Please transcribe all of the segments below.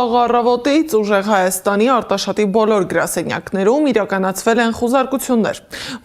Վաղ առավոտից ուժեղ Հայաստանի արտաշատի բոլոր գրասենյակներում իրականացվել են խուզարկություններ։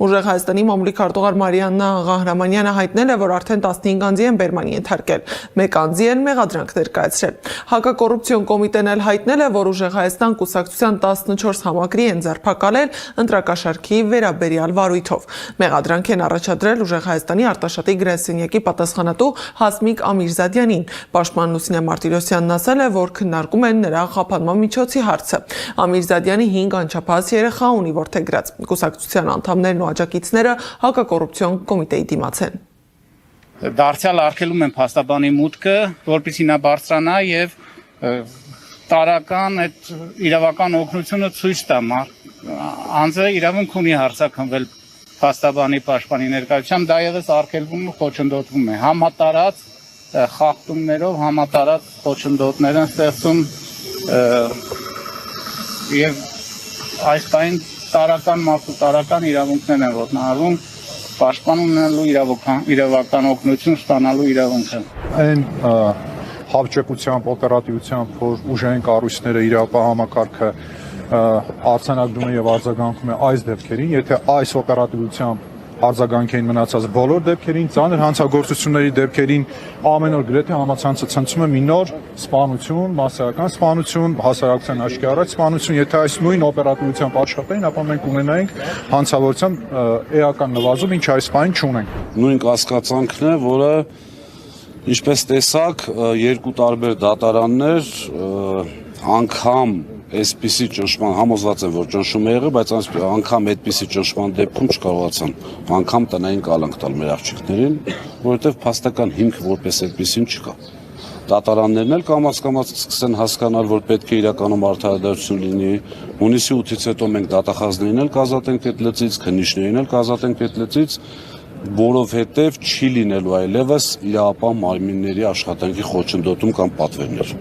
Ուժեղ Հայաստանի մամուլի քարտուղար Մարիաննա Աղահրամանյանը հայտնել է, որ արդեն 15 անձի են բերման ենթարկել, 1 անձի են մեղադրանք ներկայացրել։ Հակակոռուպցիոն կոմիտեն էլ հայտնել է, որ Ուժեղ Հայաստան կուսակցության 14 համակրի են ձերբակալել ընտրակաշարքի վերաբերյալ վարույթով։ Մեղադրանք են առաջադրել Ուժեղ Հայաստանի արտաշատի գրասենյակի պատասխանատու Հասմիկ Ամիրզադյանին։ Պաշտպան Լուսինե Մարտիրոսյանն ասել է, որ քննարկում են նրա խափանման միջոցի հարցը։ Ամիրզադյանի 5 անչափահաս երեխա ունի որդեգրած։ Կուսակցության անդամներն ու աջակիցները հակակոռուպցիոն կոմիտեի դիմաց են։ Դարձյալ արգելում են փաստաբանի մուտքը, որպեսզի նա բարձրանա եւ տարական այդ իրավական օգնությունը ցույց տա։ Անձը իրավունք ունի հարցաքննվել փաստաբանի պաշտպանի ներկայությամբ, դա եւս արգելվում ու խոչընդոտվում է։ Համատարած խախտումներով համատարած խոչընդոտներ են ստեղծում եւ այս բան տարական մարդու տարական իրավունքներ են ոտնահարվում, պաշտպան ունենալու իրավական օգնություն ստանալու իրավունքը։ Այն հավճեպությամբ, օպերատիվությամբ, որ ուժային կառույցները իրավապահ համակարգը արձանագրում է եւ արձագանքում է այս դեպքերին, եթե այս օպերատիվությամբ արձագանք էին մնացած բոլոր դեպքերին, ծանր հանցագործությունների դեպքերին ամեն օր գրեթե համացանցը ցնցում է մի նոր սպանություն, մասսայական սպանություն, հասարակության աչքի առաջ սպանություն, եթե այս նույն օպերատիվությամբ աշխատեին, ապա մենք ունենայինք հանցավորության էական նվազում, ինչ այս բան չունենք։ Նույն կասկածանքն է, որը ինչպես տեսակ, երկու տարբեր դատարաններ անգամ այսպիսի ճնշման համոզված են, որ ճնշում է եղել, բայց անգամ այդպիսի ճնշման դեպքում չկարողացան անգամ տնային կալանք տալ մեր աղջիկներին, որովհետև փաստական հիմք որպես այդպիսին չկա։ Դատարաններն էլ կամաց-կամաց սկսեն հասկանալ, որ պետք է իրականում արդարադատություն լինի։ Հունիսի 8-ից հետո մենք դատախազներին էլ կազատենք այդ լծից, քննիչներին էլ կազատենք այդ լծից, որովհետև չի լինելու այլևս իրավապահ մարմինների աշխատանքի խոչընդոտում կամ պատվերներ։